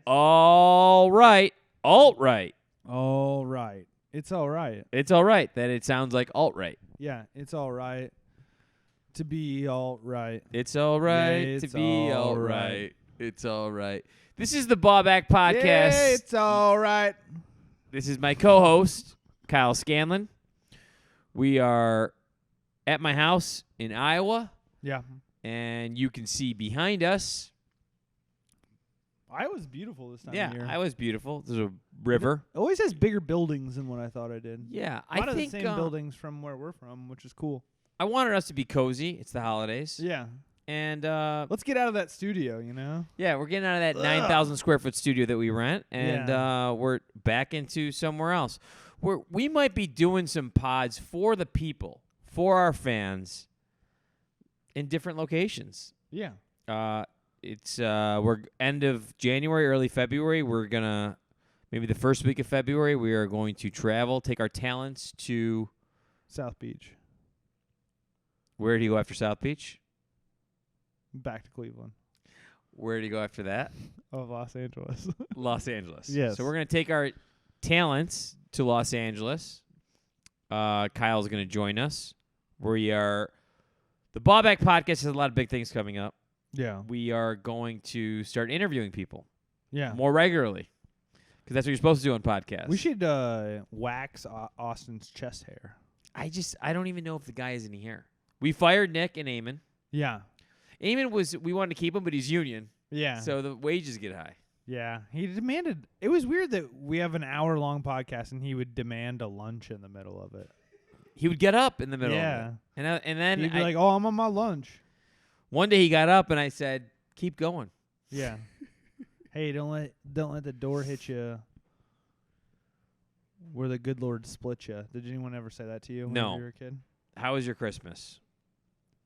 all right. Alt-right. All right. It's all right. It's all right that it sounds like alt-right. Yeah, it's all right to be all right. It's all right Yeah, to it's be all all right. right. It's all right. This is the Baubak Podcast. Yeah, it's all right. This is my co-host, Kyle Scanlon. We are at my house in Iowa, Yeah. and you can see behind us. Iowa's beautiful this time of Yeah, year. Iowa's beautiful. There's a river. It always has bigger buildings than what I thought I did. Yeah, A lot I of think the same buildings from where we're from, which is cool. I wanted us to be cozy. It's the holidays. Yeah. And Let's get out of that studio, you know? yeah, we're getting out of that 9,000 square foot studio that we rent, and Yeah. we're back into somewhere else. We might be doing some pods for the people, for our fans, in different locations. Yeah. It's we're end of January, early February. We're gonna maybe the first week of February. We are going to travel, take our talents to. South Beach. Where do you go after South Beach? Back to Cleveland. Where do you go after that? Of Los Angeles. Los Angeles. Yes. So we're going to take our talents to Los Angeles. Kyle's going to join us. The Baubak Podcast has a lot of big things coming up. Yeah. We are going to start interviewing people Yeah. more regularly because that's what you're supposed to do on podcasts. We should wax Austin's chest hair. I don't even know if the guy has any hair. We fired Nick and Eamon. Yeah. Eamon we wanted to keep him, but he's union. Yeah. So the wages get high. Yeah. He demanded. It was weird that we have an hour-long podcast and he would demand a lunch in the middle of it. He would get up in the middle Yeah. of it. And then He'd be like, "Oh, I'm on my lunch." one day he got up and I said, "Keep going." Yeah. Hey, don't let the door hit you where the good Lord split you. Did anyone ever say that to you when No. you were a kid? How was your Christmas?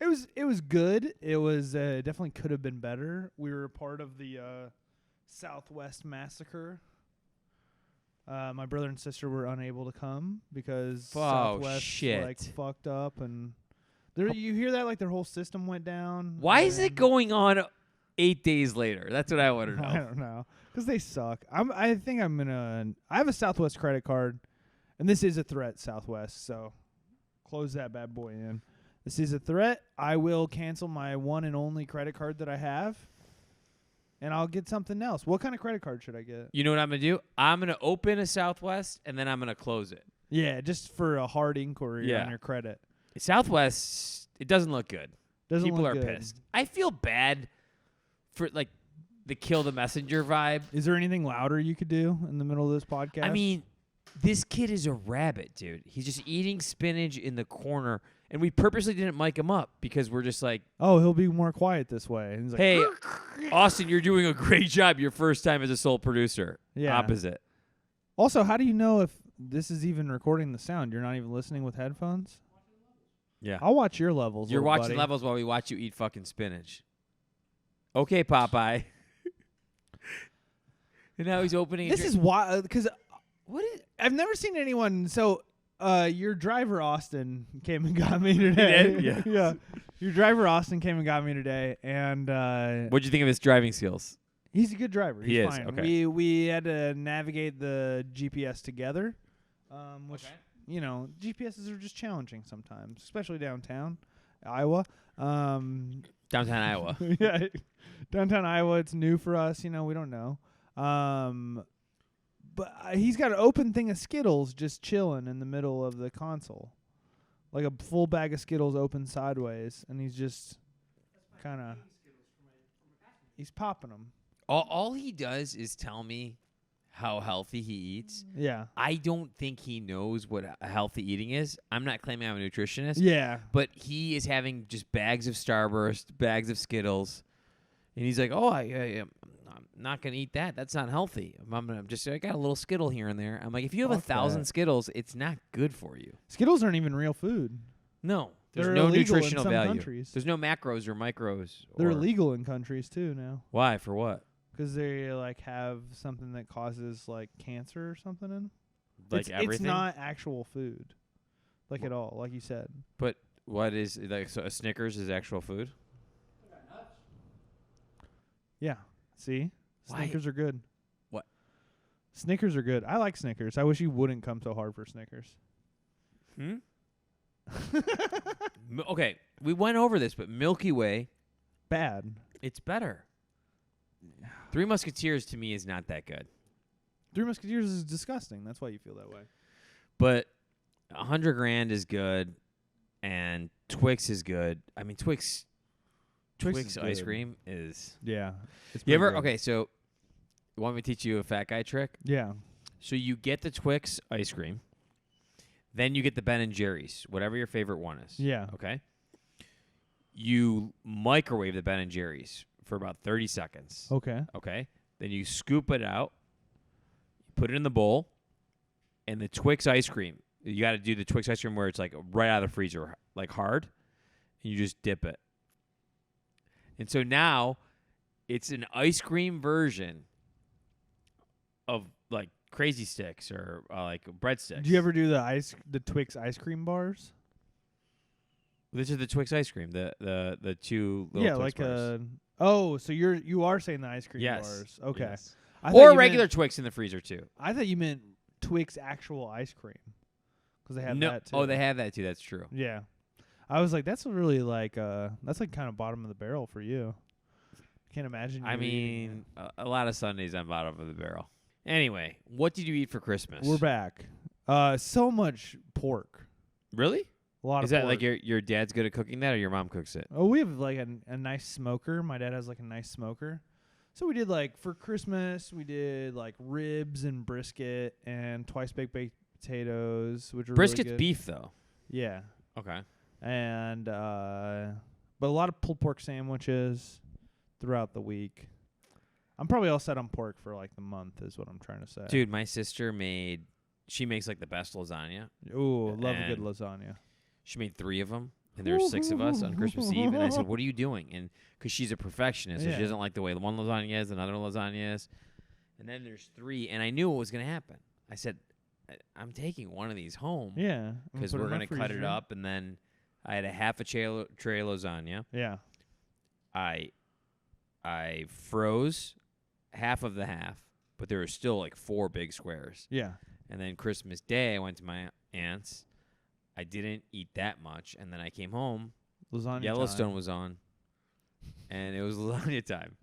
It was good. It was definitely could have been better. We were a part of the Southwest Massacre. My brother and sister were unable to come because Southwest shit. like fucked up, and you hear that like their whole system went down. Why is it and- going on 8 days later? That's what I want to know. I don't know, because they suck. I think I'm gonna. I have a Southwest credit card, and this is a threat, Southwest. So close that bad boy in. This is a threat. I will cancel my one and only credit card that I have, and I'll get something else. What kind of credit card should I get? You know what I'm going to do? I'm going to open a Southwest, and then I'm going to close it. Yeah, just for a hard inquiry Yeah. on your credit. Southwest, it doesn't look good. Doesn't People look are good. pissed. I feel bad for, like, the kill the messenger vibe. Is there anything louder you could do in the middle of this podcast? I mean, this kid is a rabbit, dude. He's just eating spinach in the corner, and we purposely didn't mic him up because we're just like, oh, he'll be more quiet this way. And he's like, hey, Austin, you're doing a great job your first time as a sole producer. Yeah. Opposite. Also, how do you know if this is even recording the sound? You're not even listening with headphones? Yeah. I'll watch your levels. You're little watching buddy. levels while we watch you eat fucking spinach. Okay, Popeye. And now he's opening. This is why, because I've never seen anyone. So, your driver Austin came and got me today. did? Yeah. Yeah. Your driver Austin came and got me today, and What'd you think of his driving skills? he's a good driver. He's He is, fine. okay. We had to navigate the GPS together, which GPSs are just challenging sometimes, especially downtown Iowa. Downtown Iowa. Yeah, downtown Iowa. It's new for us. We don't know. But he's got an open thing of Skittles just chilling in the middle of the console, like a full bag of Skittles open sideways, and he's just kind of he's popping them. All he does is tell me how healthy he eats. Yeah. I don't think he knows what a healthy eating is. I'm not claiming I'm a nutritionist. Yeah. But he is having just bags of Starburst, bags of Skittles, and he's like, "Oh, I'm not gonna eat that. That's not healthy. I got a little Skittle here and there." I'm like, if you have Fuck 1,000 that. Skittles, it's not good for you. Skittles aren't even real food. No, there's They're no illegal in nutritional some value. countries. There's no macros or micros. They're or illegal in countries too now, Why? For what? because they like have something that causes like cancer or something in 'em. Like everything. It's not actual food, like at all, like you said. But what is like? So a Snickers is actual food? Yeah. See, Why- Snickers are good. Snickers are good. I like Snickers. I wish you wouldn't come so hard for Snickers. Okay, we went over this, but Milky Way, Bad. it's better. Three Musketeers to me is not that good. Three Musketeers is disgusting. That's why you feel that way. But 100 Grand is good, and Twix is good. I mean, Twix is ice good. cream is. Yeah. It's You pretty ever? good. Okay, so you want me to teach you a fat guy trick? Yeah. So you get the Twix ice cream, then you get the Ben and Jerry's, whatever your favorite one is. Yeah. Okay. You microwave the Ben and Jerry's for about 30 seconds. Okay. Okay. Then you scoop it out, put it in the bowl, and the Twix ice cream. You got to do the Twix ice cream where it's like right out of the freezer, like hard, and you just dip it. And so now it's an ice cream version of like Crazy Sticks or like breadsticks. Do you ever do the Twix ice cream bars? This is the Twix ice cream, the two little Twix bars. So you are saying the ice cream Yes. bars. Okay. Yes. I thought Or you regular meant, Twix in the freezer too. I thought you meant Twix actual ice cream. Cuz they have No, that too. oh, they have that too. That's true. Yeah. I was like that's really like that's like kind of bottom of the barrel for you. Can't imagine I you eating mean, a lot of Sundays I'm bottom of the barrel. Anyway, what did you eat for Christmas? it. We're back. So much pork. Really? A lot Is of that pork. like your dad's good at cooking that, or your mom cooks it? Oh, we have like a nice smoker. My dad has like a nice smoker. So we did like for Christmas, we did like ribs and brisket and twice baked potatoes, which are Brisket's really good. beef though. Yeah. Okay. And but a lot of pulled pork sandwiches throughout the week. I'm probably all set on pork for like the month is what I'm trying to say. Dude, my sister she makes like the best lasagna. Ooh, love a good And lasagna. She made 3 of them, and there were 6 of us on Christmas Eve. And I said, "What are you doing?" And because she's a perfectionist, so Yeah. she doesn't like the way one lasagna is, another lasagna is, and then there's 3. And I knew what was going to happen. I said, "I'm taking one of these home Yeah. because we're going to cut it up." And then I had a half a tray lasagna. Yeah. I froze half of the half, but there were still like 4 big squares. Yeah. And then Christmas Day, I went to my aunt's. I didn't eat that much, and then I came home. Lasagna Yellowstone was on, and it was lasagna time. time.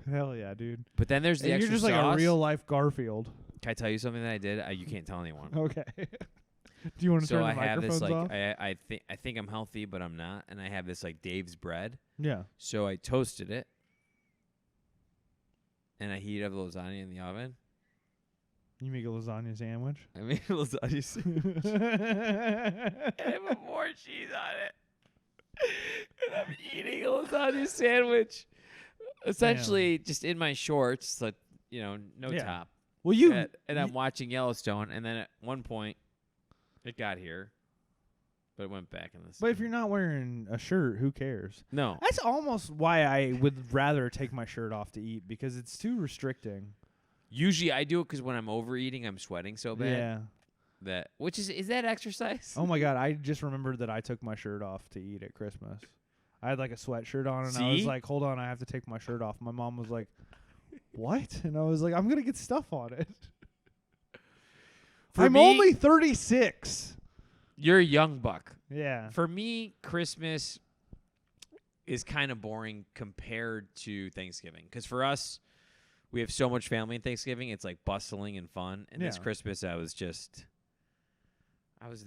Hell yeah, dude. But then there's the And extra you're just like sauce. a real life Garfield. Can I tell you something that I did? You can't tell anyone. Okay. Do you want to So turn I the have this microphones like off? I think I'm healthy, but I'm not, and I have this like Dave's bread. Yeah. So I toasted it, and I heated up the lasagna in the oven. You make a lasagna sandwich? I made a lasagna sandwich. And I put more cheese on it. And I'm eating a lasagna sandwich. Essentially, just in my shorts, like, no Yeah. top. Well, you And I'm watching Yellowstone, and then at one point, it got here, but it went back in this. but if you're not wearing a shirt, who cares? No. That's almost why I would rather take my shirt off to eat because it's too restricting. Usually I do it because when I'm overeating, I'm sweating so bad. Yeah. Is that exercise? Oh my God, I just remembered that I took my shirt off to eat at Christmas. I had like a sweatshirt on, and I was See? like, "Hold on, I have to take my shirt off." My mom was like, "What?" And I was like, "I'm gonna get stuff on it." For I'm me- only 36. You're a young buck. Yeah. For me, Christmas is kind of boring compared to Thanksgiving. Because for us, we have so much family in Thanksgiving. It's like bustling and fun. And this Yeah. Christmas, I was the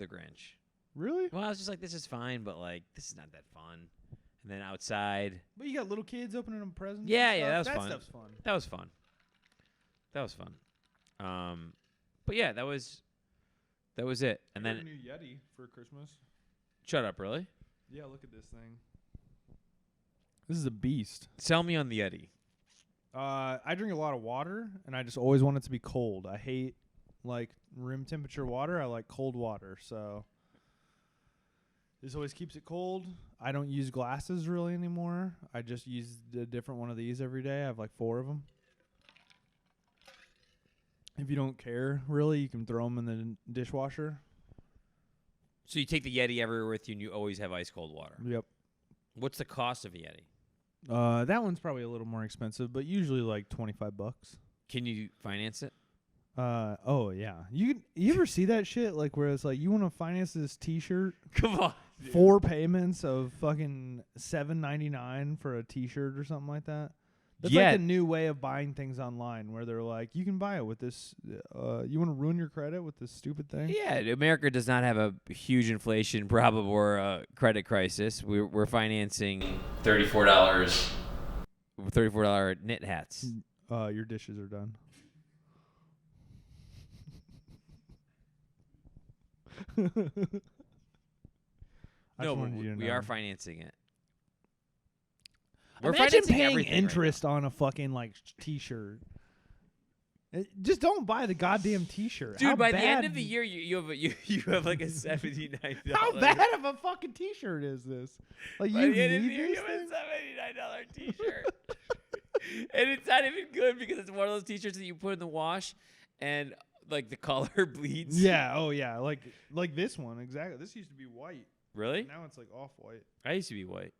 Grinch. Really? Well, I was just like, this is fine, but like, this is not that fun. And then outside, But you got little kids opening up presents. Yeah, and yeah, stuff? that was fun. Stuff's fun. that was fun. That was fun. But yeah, that was it. And I got then, a new Yeti for Christmas. shut up, really? Yeah, look at this thing. This is a beast. Sell me on the Yeti. I drink a lot of water, and I just always want it to be cold. I hate like room temperature water. I like cold water, so this always keeps it cold. I don't use glasses really anymore. I just use a different one of these every day. I have like 4 of them. If you don't care, really, you can throw them in the dishwasher. So you take the Yeti everywhere with you, and you always have ice cold water. Yep. What's the cost of a Yeti? That one's probably a little more expensive, but usually like $25. Can you finance it? Oh yeah. You ever see that shit like where it's like you want to finance this T-shirt? Come on. Dude. 4 payments of fucking $7.99 for a T-shirt or something like that. That's like the new way of buying things online, where they're like, you can buy it with this. You want to ruin your credit with this stupid thing? Yeah, America does not have a huge inflation problem or a credit crisis. We're financing $34 knit hats. Your dishes are done. No, but we are financing it. We're Imagine financing paying everything interest on a fucking like T-shirt. Just don't buy the goddamn T-shirt. Dude, How by bad the end of the year, you have like a $79. How bad of a fucking T-shirt is this? Like By you the end of the need year, this you have thing? a $79 T-shirt, and it's not even good because it's one of those T-shirts that you put in the wash, and like the color bleeds. Yeah. Oh yeah. Like this one exactly. This used to be white. Really? Now it's like off-white. I used to be white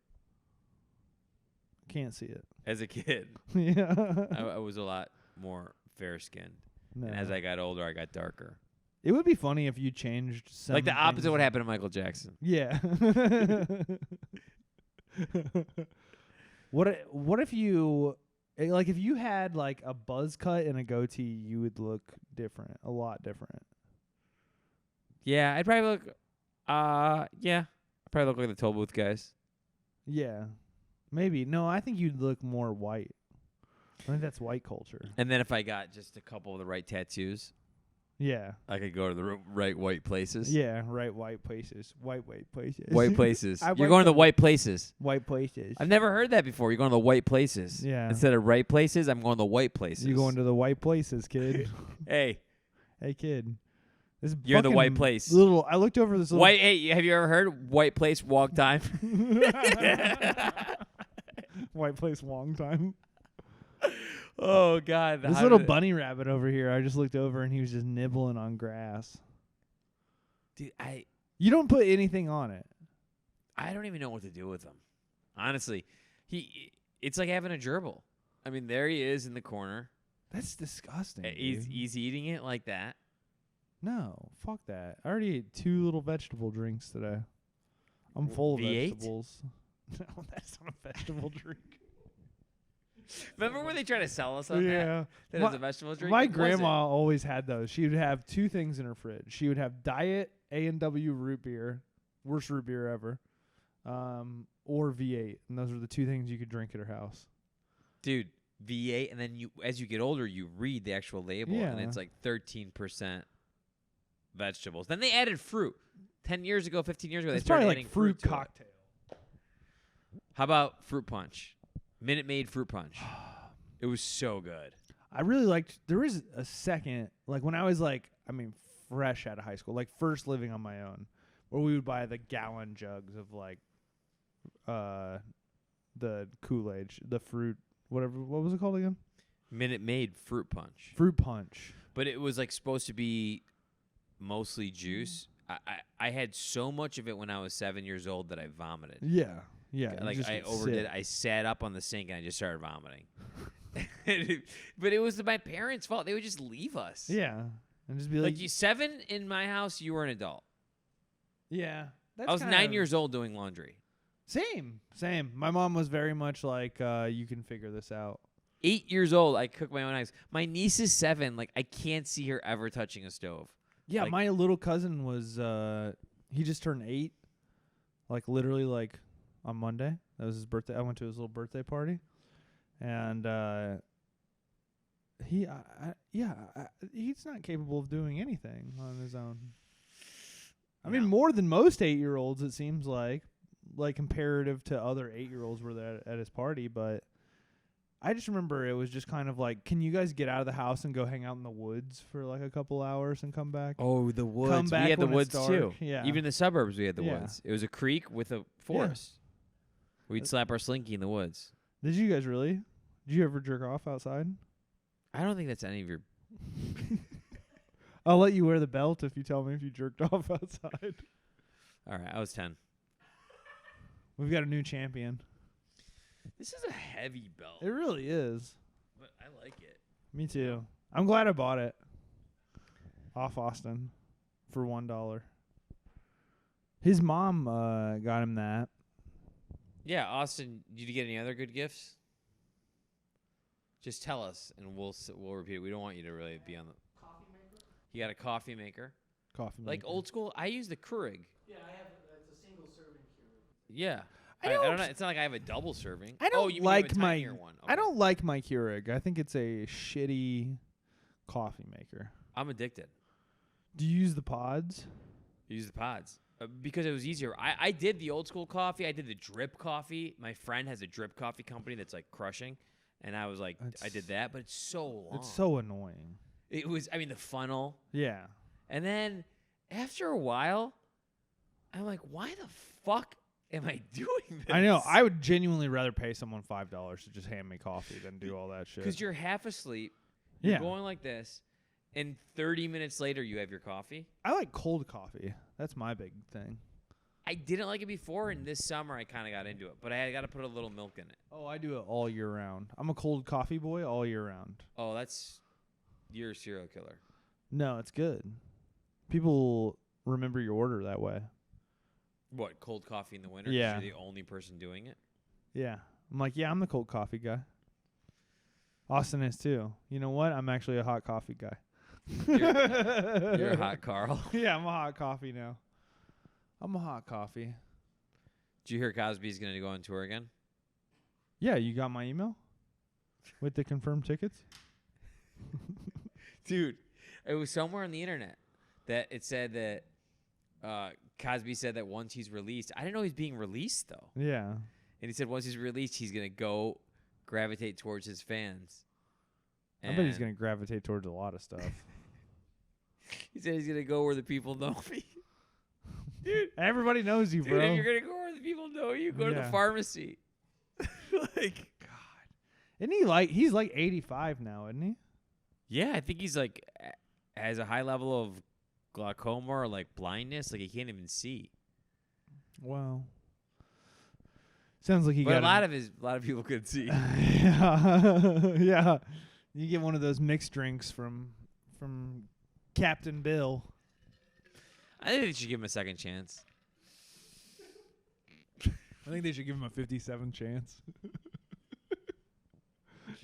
Can't see it. as a kid. Yeah. I was a lot more fair-skinned, No. and as I got older, I got darker. It would be funny if you changed some Like the opposite things. of what happened to Michael Jackson. Yeah. What if you like if you had like a buzz cut and a goatee, you would look different, a lot different. Yeah, I'd probably look. Yeah, I'd probably look like the Toll Booth guys. Yeah. Maybe. No, I think you'd look more white. I think that's white culture. And then if I got just a couple of the right tattoos, Yeah. I could go to the right white places. Yeah, right, white places. White places. White places. I You're went going to the to- white places. White places. I've never heard that before. You're going to the white places. Yeah. Instead of right places, I'm going to the white places. You going to the white places, kid. Hey, Hey, kid. This you're in the white fucking place. Little. I looked over this little. White. Hey, have you ever heard white place walk time? White place long time. Oh God. This little bunny rabbit over here, I just looked over and he was just nibbling on grass. Dude, You don't put anything on it. I don't even know what to do with him. Honestly, it's like having a gerbil. I mean, there he is in the corner. That's disgusting. He's dude. eating it like that. No, fuck that. I already ate 2 little vegetable drinks today. I'm full of V8? vegetables. No, that's not a vegetable drink. Remember when they tried to sell us on Yeah. that? That was a vegetable drink? My It wasn't. grandma always had those. She would have 2 things in her fridge. She would have Diet A&W root beer, worst root beer ever, or V8, and those were the 2 things you could drink at her house. Dude, V8, and then as you get older, you read the actual label, and Yeah. it's like 13% vegetables. Then they added fruit. 10 years ago, 15 years ago, It's they started probably adding like fruit to it. cocktail. How about fruit punch? Minute Maid fruit punch. It was so good. I really liked. There was a second, like when I was fresh out of high school, like first living on my own, where we would buy the gallon jugs of like, the Kool-Aid, the fruit, whatever. What was it called again? Minute Maid fruit punch. Fruit punch. But it was like supposed to be mostly juice. I had so much of it when I was 7 years old that I vomited. Yeah, yeah. you Like just I get overdid. sick. I sat up on the sink and I just started vomiting. But it was my parents' fault. They would just leave us. Yeah, and just be Like like, you 7 in my house, you were an adult. yeah. That's I was kind 9 of- years old doing laundry. Same. My mom was very much like, you can figure this out. 8 years old, I cook my own eggs. My niece is 7. Like I can't see her ever touching a stove. Yeah, Like- my little cousin was, he just turned 8, like literally like on Monday. That was his birthday. I went to his little birthday party, and he's not capable of doing anything on his own. I mean, No. more than most 8-year-olds, it seems like comparative to other 8-year-olds were there at his party, but I just remember it was just kind of like, can you guys get out of the house and go hang out in the woods for like a couple hours and come back? Oh, the woods. Come back we had the when woods it's too. dark. Yeah. Even in the suburbs, we had the Yeah. woods. It was a creek with a forest. We'd slap our slinky in the woods. Did you guys really? Did you ever jerk off outside? I don't think that's any of your. I'll let you wear the belt if you tell me if you jerked off outside. All right, I was 10. We've got a new champion. This is a heavy belt, It really is. but I like it. Me too. I'm glad I bought it. off Austin for $1. His mom got him that. Yeah, Austin, did you get any other good gifts? Just tell us, and we'll repeat it. We don't want you to really be on the... Coffee maker? You got a coffee maker? Coffee Like maker. old school? I use the Keurig. Yeah, I have it's a single serving Keurig. Yeah. I I don't- don't know. It's not like I have a double serving. I don't you mean like you have a my. tinier one. I Okay. don't like my Keurig. I think it's a shitty coffee maker. I'm addicted. Do you use the pods? I use the pods. Because it was easier. I did the old school coffee. I did the drip coffee. My friend has a drip coffee company that's like crushing. And I was like, I did that, but it's so long. It's so annoying. It was, I mean, the funnel. Yeah. And then after a while, I'm like, why the fuck am I doing this? I know. I would genuinely rather pay someone $5 to just hand me coffee than do all that shit. Because you're half asleep. You're Yeah. going like this. And 30 minutes later, you have your coffee. I like cold coffee. That's my big thing. I didn't like it before, and this summer I kind of got into it. But I got to put a little milk in it. Oh, I do it all year round. I'm a cold coffee boy all year round. Oh, you're a serial killer. No, it's good. People remember your order that way. What, cold coffee in the winter? 'Cause Yeah. You're the only person doing it? Yeah. I'm like, yeah, I'm the cold coffee guy. Austin is too. You know what? I'm actually a hot coffee guy. You're a hot Carl. Yeah, I'm a hot coffee now. I'm a hot coffee. Did you hear Cosby's going to go on tour again? Yeah, you got my email with the confirmed tickets? Dude, it was somewhere on the internet that it said that Cosby said that once he's released, I didn't know he's being released though. Yeah. And he said once he's released, he's going to go gravitate towards his fans. I bet he's going to gravitate towards a lot of stuff. He said he's going to go where the people know me. Dude, Everybody knows you, dude, bro. if you're going to go where the people know you, go to the Yeah. pharmacy. Like, Isn't he he's like 85 now, isn't he? yeah, I think he's like has a high level of glaucoma or like blindness. Like he can't even see. Wow. Sounds like he But got a lot of people could see. yeah. Yeah. You get one of those mixed drinks from Captain Bill. I think they should give him a second chance. I think they should give him a 57 chance.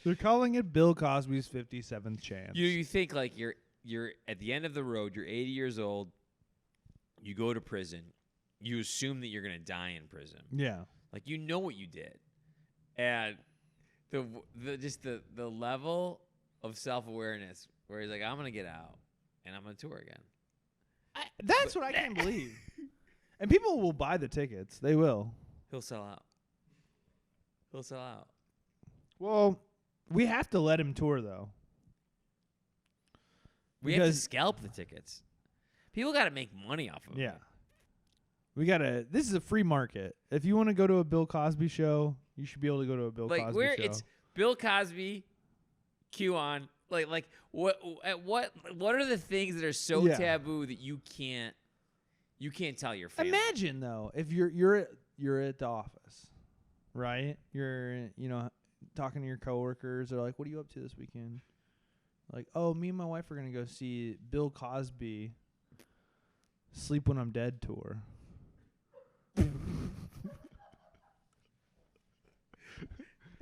They're calling it Bill Cosby's 57th chance. You think like you're at the end of the road. You're 80 years old. You go to prison. You assume that you're gonna die in prison. Yeah. Like you know what you did, and the level of self-awareness where he's like, I'm gonna get out and I'm gonna tour again. That's what I can't believe. And people will buy the tickets. They will. He'll sell out. He'll sell out. Well, we have to let him tour, though. We have to Because- scalp the tickets. People got to make money off of it. Yeah. This is a free market. If you want to go to a Bill Cosby show, you should be able to go to a Bill Like Cosby where show. it's Bill Cosby, Q on. Like what are the things that are so Yeah. taboo that you can't tell your family? Imagine though, if you're at the office, right? You're talking to your coworkers. They're like, "What are you up to this weekend?" Like, "Oh, me and my wife are gonna go see Bill Cosby Sleep When I'm Dead tour."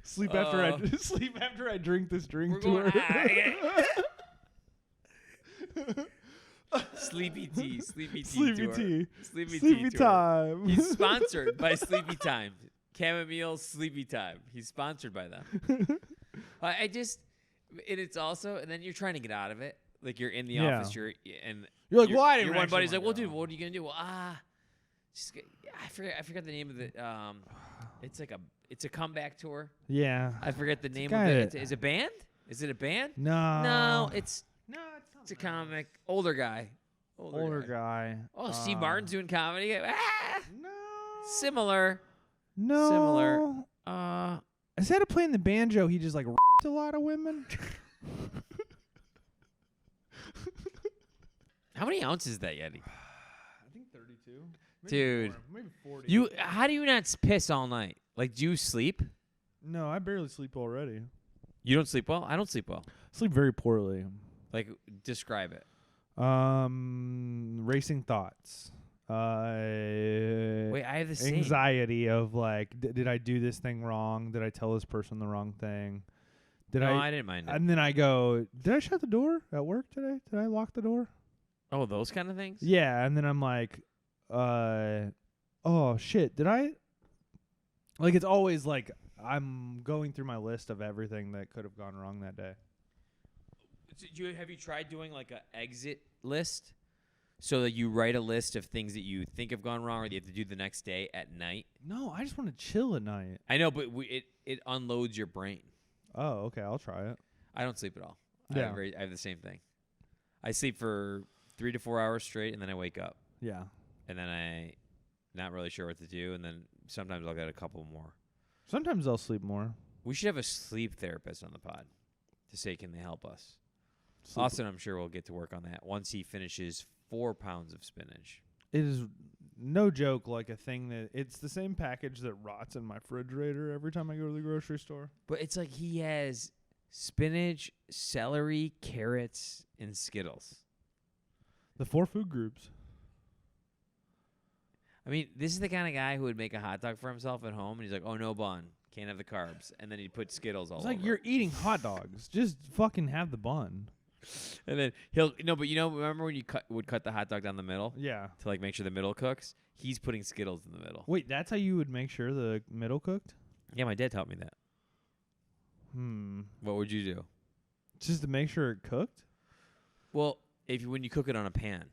Sleep after I drink this drink We're tour. going Sleepy tea Sleepy tour. tea. Sleepy Sleepy tour. time. He's sponsored by Sleepy Time. Chamomile Sleepy Time. He's sponsored by them. It's also, and then you're trying to get out of it. Like you're in the Yeah. office, You're like, "Well, I didn't Your one actually buddy's like, wanna "Well, go." dude, what are you gonna do?" Well, I forgot the name of the. It's a comeback tour. Yeah. I forget the name of kinda- it. Is it a band? Is it a band? No. No, it's not a comic. Older guy. Older guy. Oh, Steve Martin's doing comedy. Ah, No. similar. No. Similar. Instead of playing the banjo, he just like rapped a lot of women. How many ounces is that, Yeti? I think 32. Dude. Maybe 40. How do you not piss all night? Like, do you sleep? No, I barely sleep already. You don't sleep well? I don't sleep well. Sleep very poorly. Like, describe it. Racing thoughts. Wait, I have the same. Anxiety of like, did I do this thing wrong? Did I tell this person the wrong thing? Did No, I? I didn't mind it. And then I go, did I shut the door at work today? Did I lock the door? Oh, those kind of things? Yeah, and then I'm like, oh shit, did I? Like, it's always like I'm going through my list of everything that could have gone wrong that day. So have you tried doing like an exit list? So that you write a list of things that you think have gone wrong or that you have to do the next day at night? No, I just want to chill at night. I know, but it unloads your brain. Oh, okay, I'll try it. I don't sleep at all. Yeah. I have the same thing. I sleep for 3 to 4 hours straight, and then I wake up. Yeah. And then I not really sure what to do, and then sometimes I'll get a couple more. Sometimes I'll sleep more. We should have a sleep therapist on the pod to say, can they help us? Sleep. Austin, I'm sure, will get to work on that once he finishes 4 pounds of spinach. It is no joke like a thing that it's the same package that rots in my refrigerator every time I go to the grocery store. But it's like he has spinach, celery, carrots, and Skittles. The 4 food groups. I mean, this is the kind of guy who would make a hot dog for himself at home, and he's like, oh, no bun. Can't have the carbs. And then he'd put Skittles all over. It's like you're eating hot dogs. Just fucking have the bun. And then remember when you would cut the hot dog down the middle Yeah. to like make sure the middle cooks? He's putting Skittles in the middle. Wait, that's how you would make sure the middle cooked? Yeah, my dad taught me that. What would you do? Just to make sure it cooked? Well, when you cook it on a pan.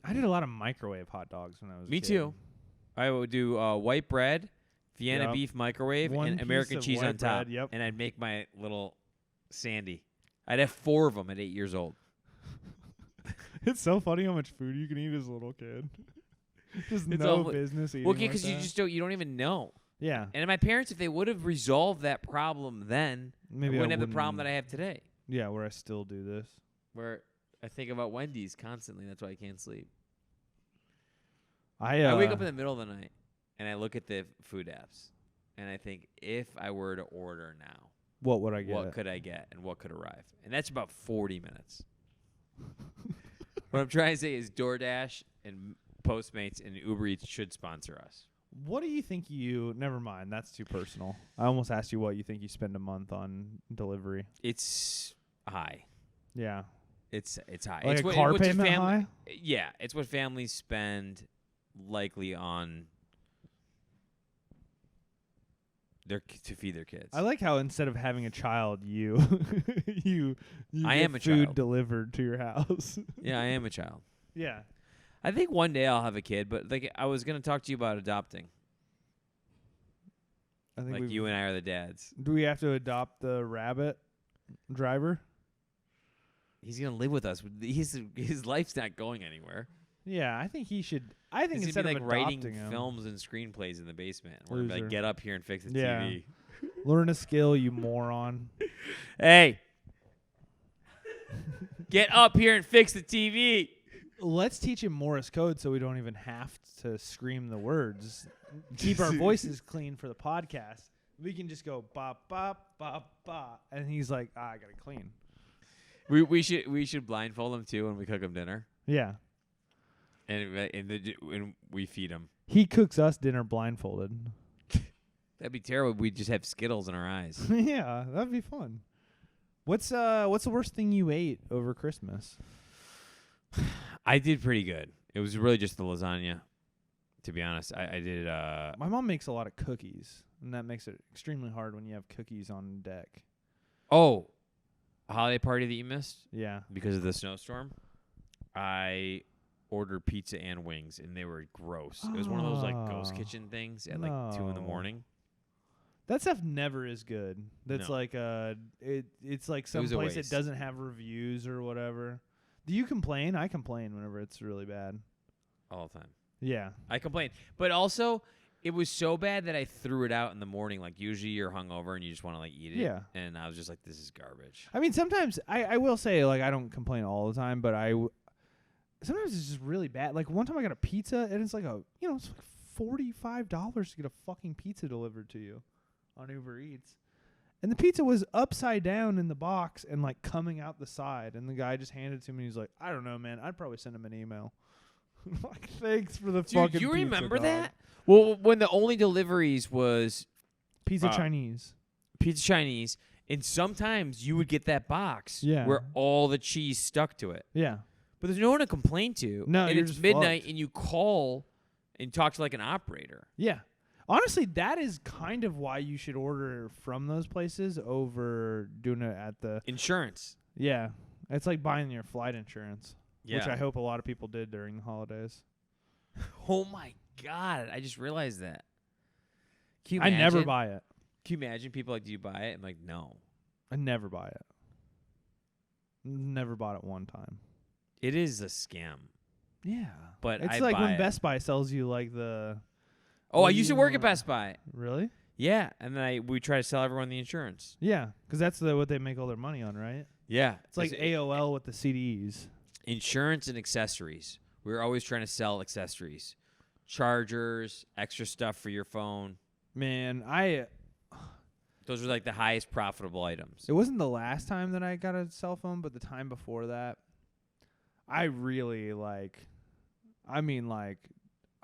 I did a lot of microwave hot dogs when I was a Me kid. too. I would do white bread, Vienna Yep. beef microwave, One and piece American of cheese white on top. bread, yep. And I'd make my little Sandy. I'd have 4 of them at 8 years old. It's so funny how much food you can eat as a little kid. Just It's no awful. business eating. Well, like because that. you don't even know. Yeah. And my parents, if they would have resolved that problem then, Maybe I wouldn't have the problem that I have today, Yeah, where I still do this. where I think about Wendy's constantly. That's why I can't sleep. I I wake up in the middle of the night, and I look at the food apps, and I think, if I were to order now, what would I get? what could I get and what could arrive? And that's about 40 minutes. What I'm trying to say is DoorDash and Postmates and Uber Eats should sponsor us. What do you think never mind, that's too personal. I almost asked you what you think you spend a month on delivery. It's high. Yeah. It's high. Like it's a car what's payment high? Yeah, it's what families spend likely on to feed their kids. I like how instead of having a child, you you I get am a food child. delivered to your house. Yeah, I am a child. Yeah. I think one day I'll have a kid, but like I was gonna talk to you about adopting. I think Like you and I are the dads. do we have to adopt the rabbit driver? He's gonna live with us. His life's not going anywhere. Yeah, I think he should. I think He's instead gonna of be like writing adopting him, films and screenplays in the basement. We're gonna be Loser. like, get up here and fix the Yeah. TV. learn a skill, you moron. Hey, get up here and fix the TV. Let's teach him Morse code so we don't even have to scream the words. Keep our voices clean for the podcast. We can just go ba ba ba ba, and he's like, I gotta clean. We should blindfold him too when we cook him dinner, Yeah, and we feed him. he cooks us dinner blindfolded. That'd be terrible. We'd just have Skittles in our eyes. Yeah, that'd be fun. What's the worst thing you ate over Christmas? I did pretty good. It was really just the lasagna, to be honest. I did. My mom makes a lot of cookies, and that makes it extremely hard when you have cookies on deck. Oh, a holiday party that you missed Yeah. because of the snowstorm. I ordered pizza and wings, and they were gross. It was one of those like ghost Oh, kitchen things at like 2 no. a.m. That stuff never is good. That's No. like it's like some was a place that waste. doesn't have reviews or whatever. Do you complain? I complain whenever it's really bad. all the time. Yeah. I complained, but also it was so bad that I threw it out in the morning. Like usually you're hungover and you just want to like eat it. Yeah. And I was just like, this is garbage. I mean, sometimes I will say like I don't complain all the time, but sometimes it's just really bad. Like one time I got a pizza and it's like it's like $45 to get a fucking pizza delivered to you on Uber Eats. And the pizza was upside down in the box and like coming out the side. And the guy just handed it to me. He's like, I don't know, man. I'd probably send him an email. Like, thanks for the fucking Dude, you pizza, remember dog. that? Well, when the only deliveries was Pizza Chinese. Pizza Chinese, and sometimes you would get that box Yeah. where all the cheese stuck to it. Yeah. But there's no one to complain to. No, and you're it's just midnight, fucked. and you call and talk to like an operator. Yeah. Honestly, that is kind of why you should order from those places over doing it at the... Insurance. Yeah. It's like buying your flight insurance, Yeah. which I hope a lot of people did during the holidays. Oh my God! I just realized that. Can you I never imagine- buy it. Can you imagine people like, do you buy it? I'm like, no. I never buy it. Never bought it one time. It is a scam. Yeah. But It's I like buy when it. Best Buy sells you like the... Oh, I What do used to you work at want? Best Buy. Really? Yeah, and then we try to sell everyone the insurance. Yeah, because that's what they make all their money on, right? Yeah, It's like AOL with the CDs. insurance and accessories. We're always trying to sell accessories, chargers, extra stuff for your phone. Man, Those are like the highest profitable items. it wasn't the last time that I got a cell phone, but the time before that, I really I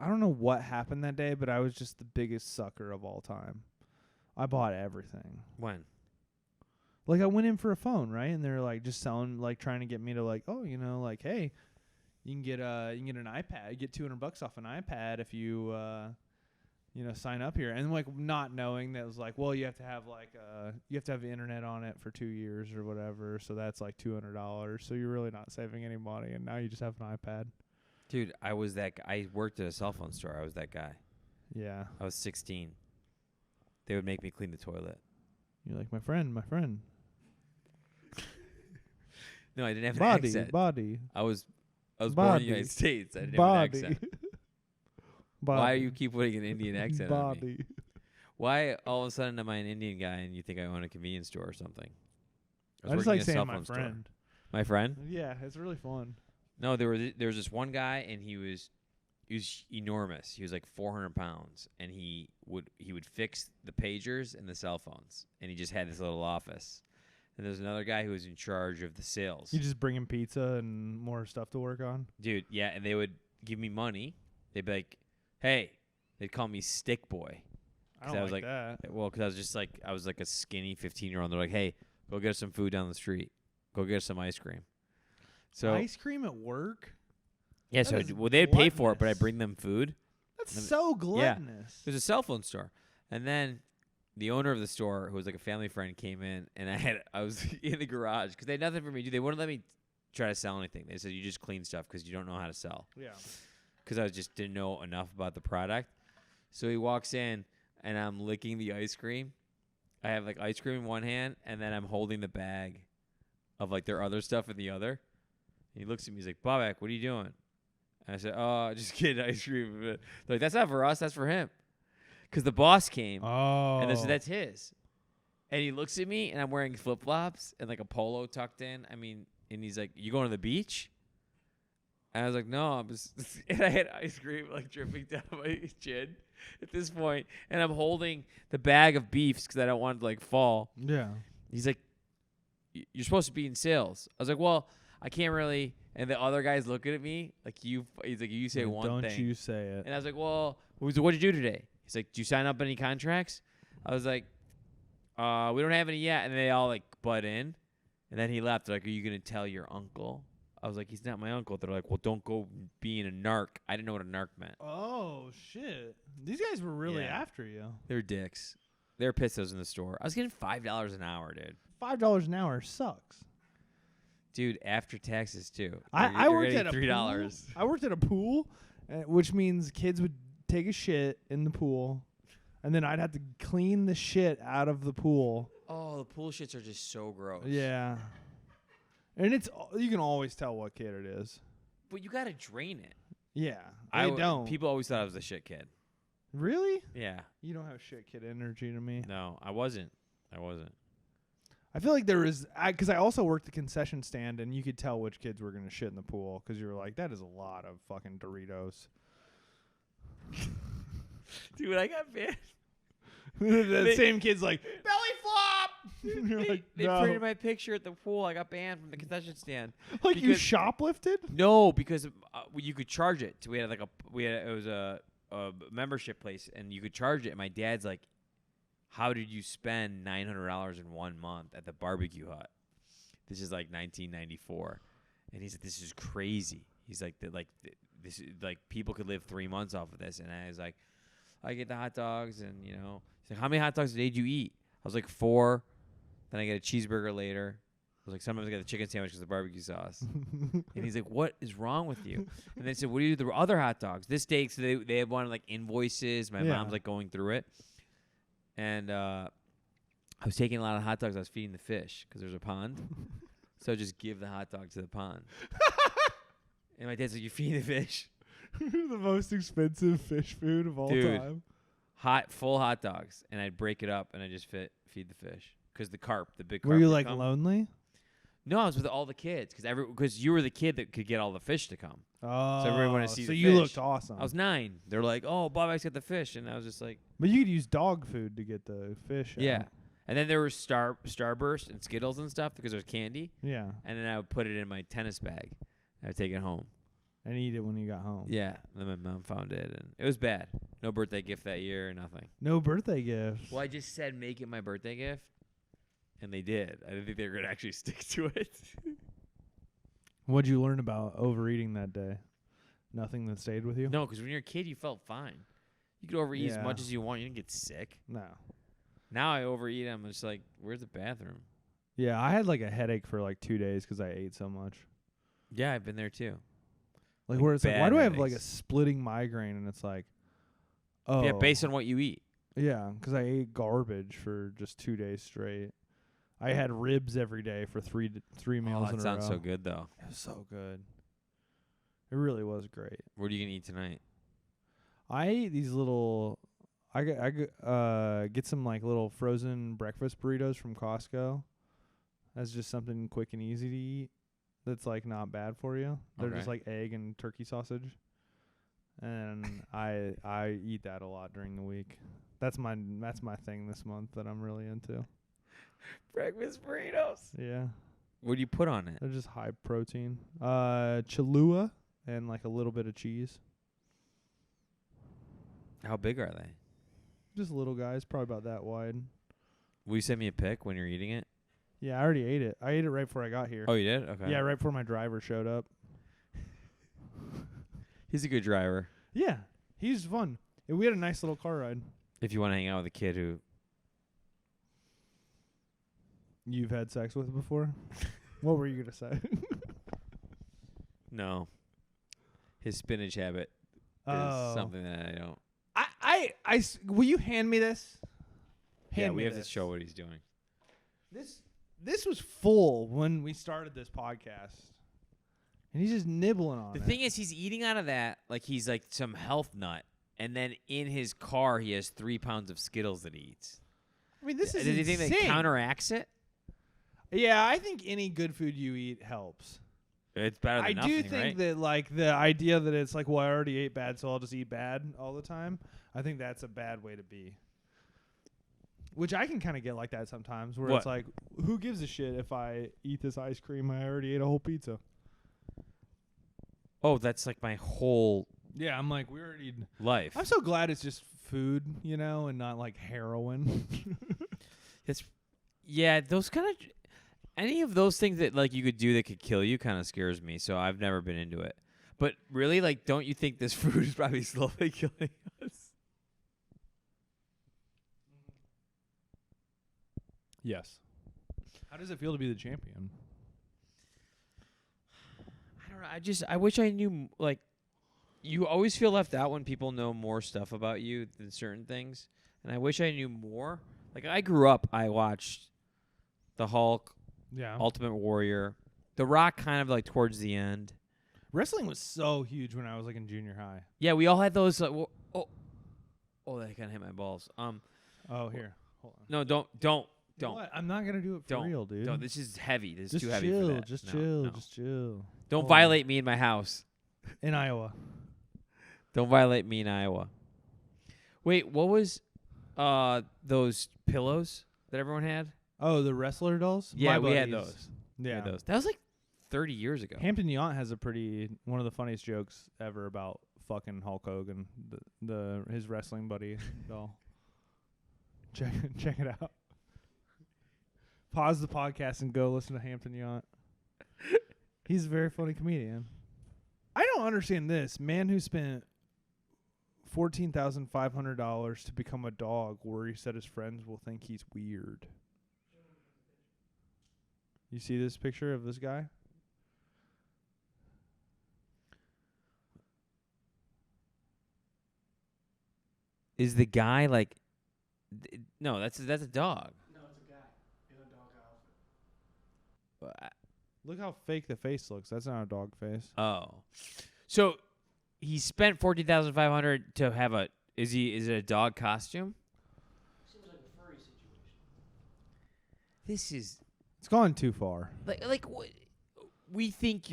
don't know what happened that day, but I was just the biggest sucker of all time. I bought everything. When? Like, I went in for a phone, right? And they're like just selling, like trying to get me to like, oh, like, hey, you can get an iPad, you get $200 off an iPad if you sign up here. And like not knowing that it was like, well, you have to have the internet on it for 2 years or whatever, so that's like $200. So you're really not saving any money, and now you just have an iPad. Dude, I was that guy. I worked at a cell phone store. I was that guy. Yeah. I was 16. They would make me clean the toilet. You're like, my friend. No, I didn't have an accent. Body. I was born in the Body. United States. I didn't have Body. an accent. Body. Why you keep putting an Indian accent on me? Body. Why all of a sudden am I an Indian guy and you think I own a convenience store or something? I just working like at a saying cell my phone store. friend. My friend? Yeah, it's really fun. No, there was this one guy and he was enormous. He was like 400 pounds, and he would fix the pagers and the cell phones, and he just had this little office. And there's another guy who was in charge of the sales. You just bring him pizza and more stuff to work on? Dude, yeah, and they would give me money. They'd be like, "Hey," they'd call me Stick Boy. I don't I was like like, that. Well, because I was like a skinny 15-year-old. They're like, "Hey, go get us some food down the street. Go get us some ice cream." So Ice cream at work? yeah, That so is they'd pay for it, but I gluttonous. bring them food. That's Let me- so gluttonous. It was a cell phone store, and then the owner of the store, who was like a family friend, came in, and I was in the garage because they had nothing for me to do. They wouldn't let me try to sell anything. They said you just clean stuff because you don't know how to sell. Yeah. Because I just didn't know enough about the product. So he walks in, and I'm licking the ice cream. I have like ice cream in one hand, and then I'm holding the bag of like their other stuff in the other. And he looks at me. He's like, "Baubak, what are you doing?" And I said, "Oh, just getting ice cream." They're like, "That's not for us. That's for him." Because the boss came, Oh. and they said, "That's his." And he looks at me, and I'm wearing flip flops and like a polo tucked in. I mean, and he's like, "You going to the beach?" And I was like, "No, I'm just." And I had ice cream like dripping down my chin at this point, and I'm holding the bag of beefs because I don't want it to like fall. Yeah. He's like, "You're supposed to be in sales." I was like, "Well, I can't really." And the other guy's looking at me like, he's like, "You say one Don't thing." you say it. And I was like, "Well, what'd you do today?" He's like, "Do you sign up any contracts?" I was like, "We don't have any yet." And they all like butt in. And then he left. They're like, "Are you gonna tell your uncle?" I was like, "He's not my uncle." They're like, "Well, don't go being a narc." I didn't know what a narc meant. Oh, shit. These guys were really Yeah. after you. They're dicks. They're pissed I was in the store. I was getting $5 an hour, dude. $5 an hour sucks. Dude, after taxes too. I You're worked getting at a $3. pool. I worked at a pool, which means kids would take a shit in the pool, and then I'd have to clean the shit out of the pool. Oh, the pool shits are just so gross. Yeah. And you can always tell what kid it is. But you gotta drain it. Yeah. They don't. People always thought I was a shit kid. Really? Yeah. You don't have shit kid energy to me. No, I wasn't. I feel like there is, because I also worked the concession stand, and you could tell which kids were going to shit in the pool, because you were like, that is a lot of fucking Doritos. Dude, I got banned. The same kid's like, belly flop! You're like, They no. printed my picture at the pool. I got banned from the concession stand. Like you because- shoplifted? No, because you could charge it. We had it was a membership place, and you could charge it. And my dad's like, "How did you spend $900 in 1 month at the barbecue hut?" This is like 1994, and he said, "This is crazy." He's like, this is like people could live 3 months off of this, and I was like, I get the hot dogs, and he's like, how many hot dogs a day do you eat? I was like 4. Then I get a cheeseburger later. I was like, sometimes I get the chicken sandwich because of the barbecue sauce. And he's like, what is wrong with you? And they said, what do you do with the other hot dogs? This day, so they had wanted like invoices. My mom's like going through it. And I was taking a lot of hot dogs. I was feeding the fish because there's a pond. So I just give the hot dog to the pond. And my dad's like, you feeding the fish? The most expensive fish food of all Dude. time. Full hot dogs. And I'd break it up and I just feed the fish. Because the big carp. Were you would like come. lonely? No, I was with all the kids because you were the kid that could get all the fish to come. Oh, So everyone wanted to see so the you fish. looked awesome. I was 9. They're like, "Oh, Baubak's got the fish," and I was just like, But you could use dog food to get the fish. "Yeah." out. And then there was Starburst and Skittles and stuff because there's candy. Yeah. And then I would put it in my tennis bag. I would take it home. And eat it when you got home. Yeah. And then my mom found it, and it was bad. No birthday gift that year, nothing. No birthday gifts. Well, I just said make it my birthday gift, and they did. I didn't think they were gonna actually stick to it. What'd you learn about overeating that day? Nothing that stayed with you? No, because when you're a kid, you felt fine. You could overeat as Yeah. much as you want. You didn't get sick. No. Now I overeat. I'm just like, where's the bathroom? Yeah, I had like a headache for like 2 days because I ate so much. Yeah, I've been there too. Like Like where it's like, why bad do I have like a headaches. splitting migraine? And it's like, oh. Yeah, based on what you eat. Yeah, because I ate garbage for just 2 days straight. I had ribs every day for three meals in that a sounds row. so good though. It was so good. It really was great. What are you gonna eat tonight? I ate these little. Get some like little frozen breakfast burritos from Costco. That's just something quick and easy to eat. That's like not bad for you. They're just Okay. like egg and turkey sausage, and I eat that a lot during the week. That's my thing this month that I'm really into. Breakfast burritos. Yeah, What do you put on it? they're just high protein. Cholula and like a little bit of cheese. How big are they? Just little guys, probably about that wide. Will you send me a pic when you're eating it? Yeah, I already ate it. I ate it right before I got here. Oh, you did? Okay. Yeah, right before my driver showed up. He's a good driver. Yeah, he's fun. And we had a nice little car ride. If you want to hang out with a kid who, You've had sex with before? What were you gonna say? no, his spinach habit Oh. is something that I don't. Will you hand me this? Yeah, Hand we me have this. to show what he's doing. This was full when we started this podcast, and he's just nibbling on The it. thing is, he's eating out of that like he's like some health nut, and then in his car he has 3 pounds of Skittles that he eats. I mean, this is Does he think that insane. counteracts it? Yeah, I think any good food you eat helps. It's better than I nothing, do think right? that like the idea that it's like, well, I already ate bad, so I'll just eat bad all the time. I think that's a bad way to be. Which I can kind of get like that sometimes, where it's What? like, who gives a shit if I eat this ice cream? I already ate a whole pizza. Oh, that's like my whole Yeah, I'm like, we already. life. I'm so glad it's just food, you know, and not like heroin. Yeah, those kind of any of those things that like you could do that could kill you kind of scares me. So I've never been into it. But really, like, don't you think this food is probably slowly killing us? Yes. How does it feel to be the champion? I don't know. I wish I knew. Like, you always feel left out when people know more stuff about you than certain things, and I wish I knew more. Like, I grew up. I watched the Hulk, Yeah. Ultimate Warrior, The Rock, kind of like towards the end. Wrestling was so huge when I was like in junior high. Yeah, we all had those. Like, oh, that kind of hit my balls. Oh, here. Hold on. No, don't. You know what? I'm not gonna do it for Don't. real, dude. No, this is heavy. This is just too heavy chill. for that. Just No, chill. no. Just chill. Don't Hold on. violate me in my house. In Iowa. Don't violate me in Iowa. Wait, what was those pillows that everyone had? Oh, the wrestler dolls? Yeah, My we had buddies. those. Yeah. We had those. That was like 30 years ago. Hampton Yount has one of the funniest jokes ever about fucking Hulk Hogan, his wrestling buddy doll. Check it out. Pause the podcast and go listen to Hampton Yount. He's a very funny comedian. I don't understand this. Man who spent $14,500 to become a dog worries that his friends will think he's weird. You see this picture of this guy? Is the guy like? No, that's a dog. No, it's a guy in a dog outfit. Look how fake the face looks. That's not a dog face. Oh, so he spent $14,500 to have a. Is it a dog costume? Seems like a furry situation. This is It's gone too far. like what? We think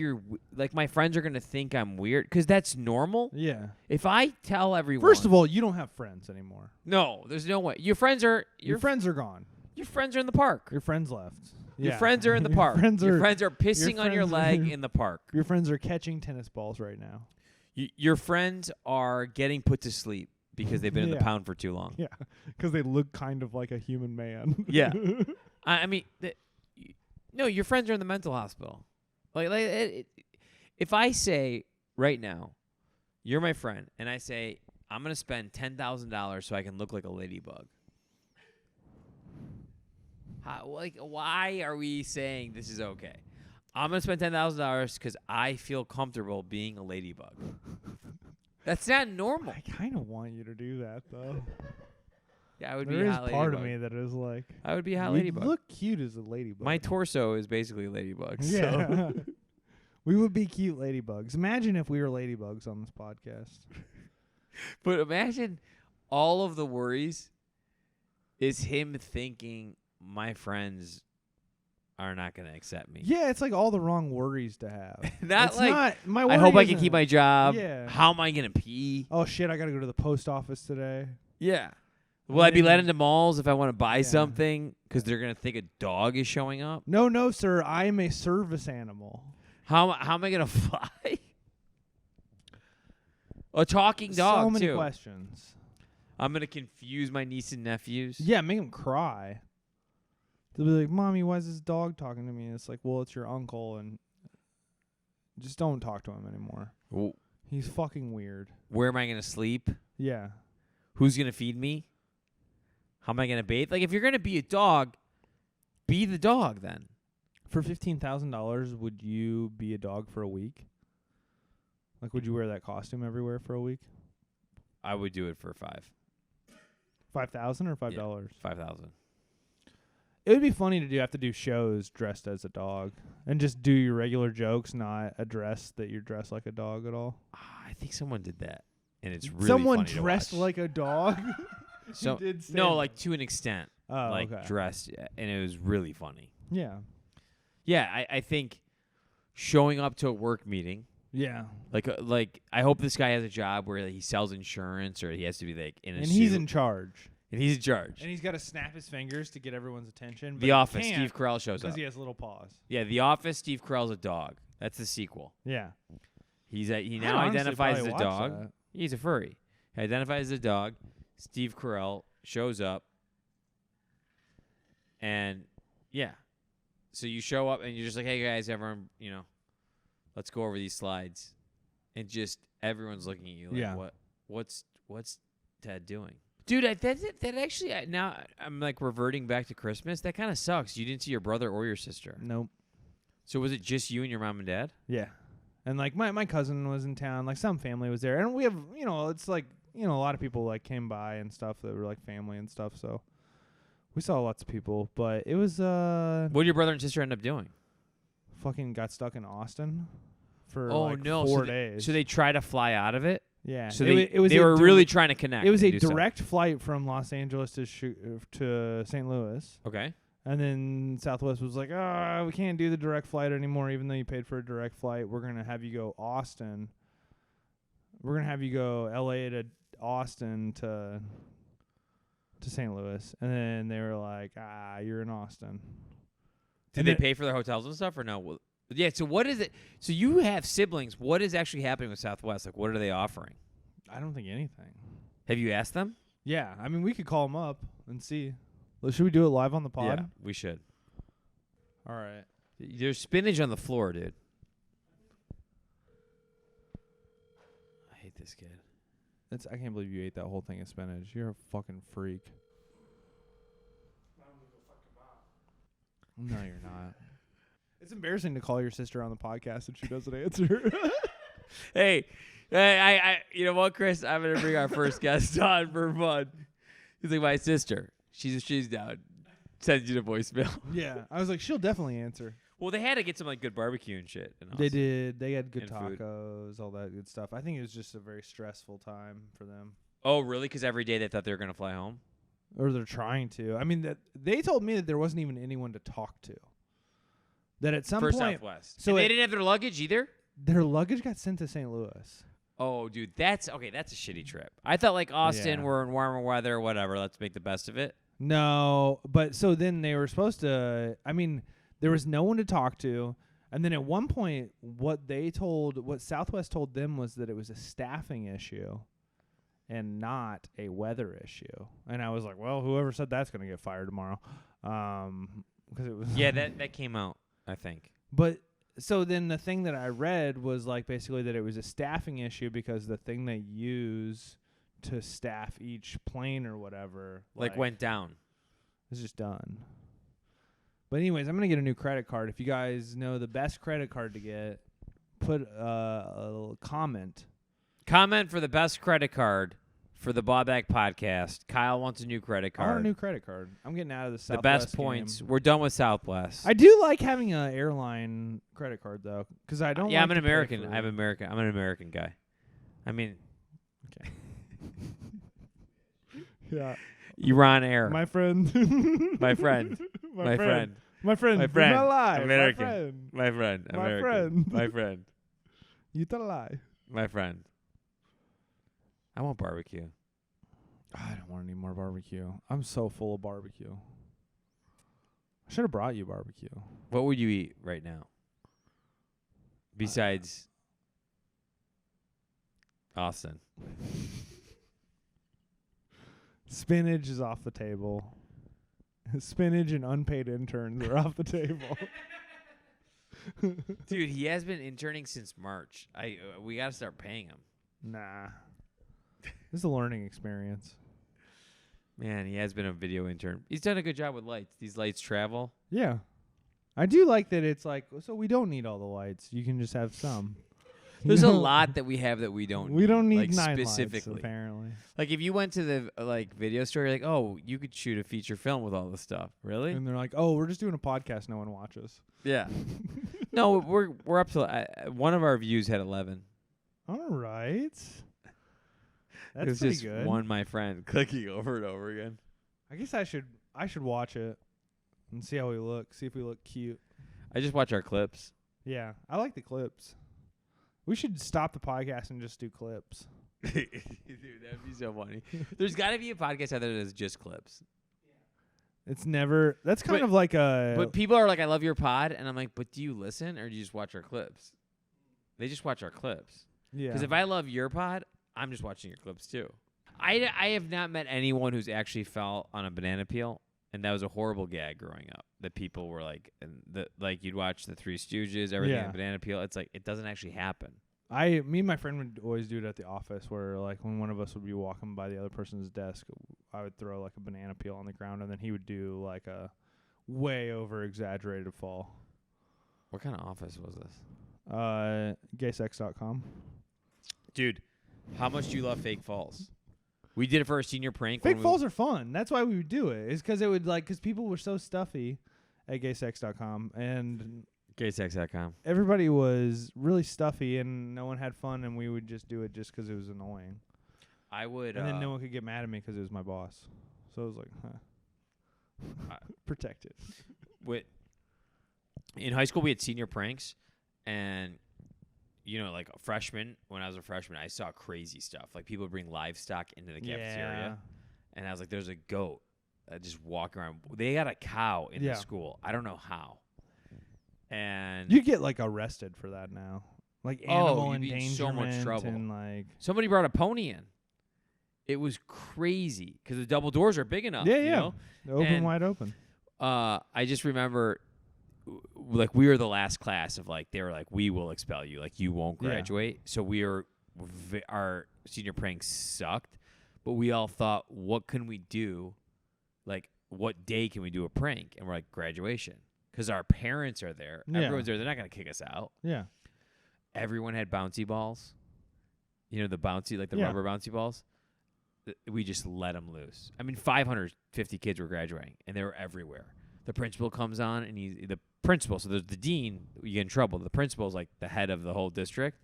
like my friends are gonna think I'm weird because that's normal. Yeah. If I tell everyone, First of all, you don't have friends anymore. no, there's no way. Your friends are Your friends are gone. your friends are in the park. Your friends left. Your Yeah. friends are in the Your park. friends Your are- friends are pissing on your friends leg are- in the park. Your friends are catching tennis balls right now. Your friends are getting put to sleep because they've been in the Yeah. pound for too long. Yeah, because they look kind of like a human man. Yeah. I mean, no, your friends are in the mental hospital. If I say right now, you're my friend, and I say I'm gonna spend $10,000 so I can look like a ladybug. Why are we saying this is okay? I'm gonna spend $10,000 because I feel comfortable being a ladybug. That's not normal. I kind of want you to do that though. Yeah, I would There be a is hot part ladybug. of me that is like, I would be a hot you ladybug. look cute as a ladybug. My torso is basically a ladybug. Yeah. So. We would be cute ladybugs. Imagine if we were ladybugs on this podcast. But imagine all of the worries is him thinking my friends are not going to accept me. Yeah, it's like all the wrong worries to have. Not It's like, not, my I hope worry I can isn't- keep my job. Yeah. How am I going to pee? Oh shit! I gotta go to the post office today. Yeah. Will I be then- let into malls if I want to buy Yeah. something because they're going to think a dog is showing up? No, sir. I am a service animal. How am I going to fly? A talking dog, So many too. questions. I'm going to confuse my niece and nephews. Yeah, make them cry. They'll be like, "Mommy, why is this dog talking to me?" And it's like, well, it's your uncle, and just don't talk to him anymore. Well, He's fucking weird. where am I going to sleep? Yeah. Who's going to feed me? How am I going to bathe? Like, if you're going to be a dog, be the dog then. For $15,000, would you be a dog for a week? Like, would you wear that costume everywhere for a week? I would do it for $5,000. 5,000 or $5? $5,000. It would be funny to have to do shows dressed as a dog and just do your regular jokes, not address that you're dressed like a dog at all. I think someone did that, and it's really Someone funny to dressed watch. like a dog. So did stand no, up. like to an extent, Oh, like okay. dressed, and it was really funny. Yeah. Yeah, I think showing up to a work meeting, Yeah. like I hope this guy has a job where he sells insurance or he has to be like in a And suit. he's in charge. And he's in charge. And he's got to snap his fingers to get everyone's attention. The Office, Steve Carell shows because up. he has little paws. Yeah, The Office, Steve Carell's a dog. That's the sequel. Yeah. He I'd now honestly identifies as probably a watch dog. that. He's a furry. He identifies as a dog. Steve Carell shows up. And yeah. So you show up and you're just like, hey guys, everyone, let's go over these slides. And just everyone's looking at you like, Yeah. what's Ted doing? Dude, that actually, now I'm like reverting back to Christmas. That kind of sucks. You didn't see your brother or your sister. Nope. So was it just you and your mom and dad? Yeah. And like my cousin was in town, like some family was there. And we have, it's like, a lot of people like came by and stuff that were like family and stuff. So we saw lots of people, but it was What did your brother and sister end up doing? fucking got stuck in Austin for Oh like no! 4 days. So they try to fly out of it. yeah. So it was they a were really trying to connect. It was a and do stuff. direct flight from Los Angeles to St. Louis. Okay. And then Southwest was like, we can't do the direct flight anymore, even though you paid for a direct flight. We're going to have you go Austin. We're going to have you go L.A. to Austin to St. Louis, and then they were like, you're in Austin. Did And they then- pay for their hotels and stuff or no? Well, yeah. So what is it? So you have siblings. What is actually happening with Southwest? Like, what are they offering? I don't think anything. Have you asked them? Yeah, I mean, we could call them up and see. Well, should we do it live on the pod? Yeah, we should. All right. There's spinach on the floor, dude. I hate this kid. I can't believe you ate that whole thing of spinach. You're a fucking freak. No, you're not. It's embarrassing to call your sister on the podcast and she doesn't answer. Hey, I, you know what, Chris? I'm gonna bring our first guest on for fun. He's like my sister. She's down. Sends you to voicemail. Yeah, I was like, she'll definitely answer. Well, they had to get some like good barbecue and shit. They did. They had good And food. tacos, all that good stuff. I think it was just a very stressful time for them. Oh, really? Because every day they thought they were gonna fly home. Or they're trying to. I mean, they told me that there wasn't even anyone to talk to. That at some For point, Southwest. so And they it- didn't have their luggage either. their luggage got sent to St. Louis. Oh, dude, that's okay. That's a shitty trip. I thought like Austin, Yeah. we're in warmer weather, whatever. Let's make the best of it. No, but so then they were supposed to. I mean, there was no one to talk to, and then at one point, what Southwest told them was that it was a staffing issue, and not a weather issue. And I was like, well, whoever said that's gonna get fired tomorrow, because it was. Yeah, that came out, I think. But so then the thing that I read was like basically that it was a staffing issue because the thing they use to staff each plane or whatever Like went down. is just done. But anyways, I'm gonna get a new credit card. If you guys know the best credit card to get, put a little comment. Comment for the best credit card for the Baubak podcast. Kyle wants a new credit I want a card. new credit card. I'm getting out of the The Southwest best game. points. We're done with Southwest. I do like having an airline credit card though, because I don't. yeah, like I'm an to pay American. for- I'm an American guy. I mean, Yeah, Iran Air. my friend. My friend. My friend. My friend. My do friend. not lie. American. My friend. My friend. My American. friend. My friend. You tell a lie. My friend. I want barbecue. I don't want any more barbecue. I'm so full of barbecue. I should have brought you barbecue. What would you eat right now? Besides Austin. Spinach is off the table. Spinach and unpaid interns are off the table. Dude, he has been interning since March. We got to start paying him. Nah. This is a learning experience. Man, he has been a video intern. He's done a good job with lights. These lights travel. Yeah. I do like that it's like, so we don't need all the lights. You can just have some. There's You a know? lot that we have that we don't We don't need like 9 specifically. lights, apparently. Like if you went to the video store, you're like, oh, you could shoot a feature film with all this stuff. Really? And they're like, oh, we're just doing a podcast. No one watches. Yeah. No, we're up to one of our views had 11. All right. That's it was pretty just good. one my friend clicking over and over again. I guess I should watch it and see how we look. See if we look cute. I just watch our clips. Yeah, I like the clips. We should stop the podcast and just do clips. Dude, that'd be so funny. There's got to be a podcast out there that's just clips. It's never. That's kind But- of like a. But people are like, I love your pod. And I'm like, but do you listen or do you just watch our clips? They just watch our clips. yeah. Because if I love your pod, I'm just watching your clips too. I have not met anyone who's actually fell on a banana peel. And that was a horrible gag growing up. That people were like, like you'd watch the Three Stooges, everything on Yeah. banana peel. It's like, it doesn't actually happen. me and my friend would always do it at the office, where like when one of us would be walking by the other person's desk, I would throw like a banana peel on the ground, and then he would do like a way over exaggerated fall. What kind of office was this? Gaysex.com. Dude, how much do you love fake falls? We did it for our senior prank. Fake when falls are fun. That's why we would do it. It's because it would because people were so stuffy at gaysex.com, and Gaysex.com. everybody was really stuffy, and no one had fun, and we would just do it just because it was annoying. I would. And then no one could get mad at me because it was my boss. So I was like, huh. Protected. In high school, we had senior pranks, and like a freshman. When I was a freshman, I saw crazy stuff. Like people would bring livestock into the cafeteria, And I was like, there's a goat just walking around. They got a cow in the school. I don't know how. And You get like arrested for that now. Like animal you'd be in endangerment so much trouble. and like somebody brought a pony in. It was crazy because the double doors are big enough. yeah, you know? open wide open. I just remember, like, we were the last class of, like, they were like, we will expel you. Like, you won't graduate. So our senior prank sucked, but we all thought, what can we do? Like, what day can we do a prank? And we're like, graduation. Because our parents are there. Yeah. Everyone's there. They're not going to kick us out. Yeah. Everyone had bouncy balls. You know, the bouncy, like the rubber bouncy balls. We just let them loose. I mean, 550 kids were graduating, and they were everywhere. The principal comes on, and the principal, so there's the dean, you get in trouble. The principal's like the head of the whole district.